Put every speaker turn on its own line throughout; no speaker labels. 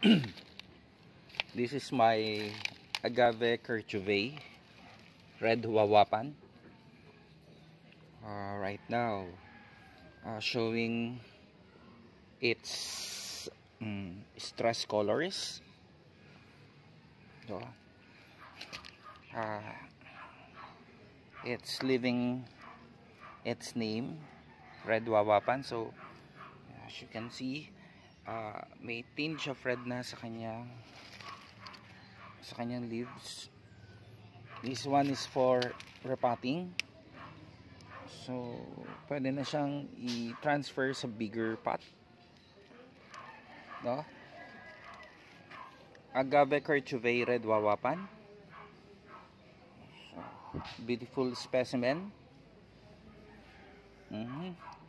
This is my Agave Kerchuvei Red Huawapan. Right now, showing its stress colors. So, it's leaving its name, Red Huawapan. So, as you can see, may tinge of red na sa kanyang leaves. This one is for repotting. So, pwede na siyang i-transfer sa bigger pot. No? Agave Kerchuvei Red Huawapan. So, beautiful specimen.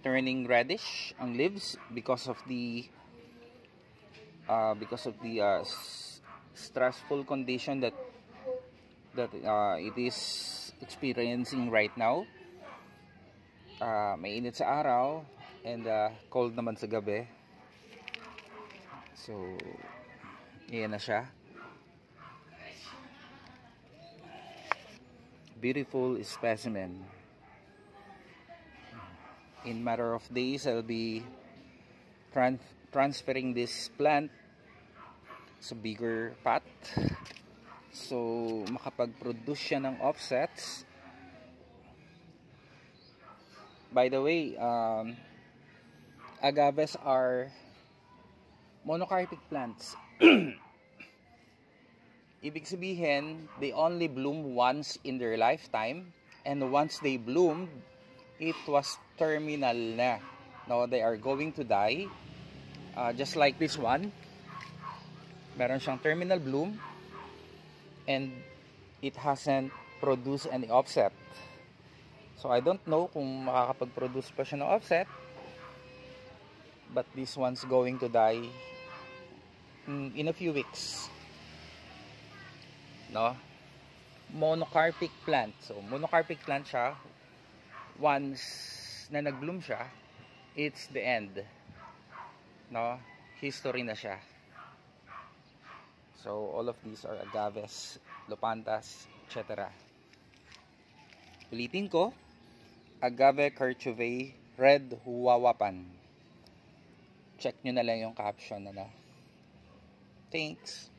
Turning reddish ang leaves because of the stressful condition that it is experiencing right now. Mainit sa araw and cold naman sa gabi. So, yan na siya. Beautiful specimen. In matter of days, I'll be transferring this plant sa bigger pot. So, makapag-produce siya ng offsets. By the way, agaves are monocarpic plants. Ibig sabihin, they only bloom once in their lifetime, and once they bloomed, it was terminal na. Now they are going to die, just like this one. Meron siyang terminal bloom, and it hasn't produced any offset. So I don't know kung makakapag-produce pa siya ng offset, but this one's going to die in a few weeks. No? Monocarpic plant. So monocarpic plant siya. Once na nag-bloom siya, it's the end. No? History na siya. So all of these are agaves, lopantas, etc. Ulitin ko, Agave Kerchuvei Red Huawapan. Check nyo na lang yung caption na. Thanks.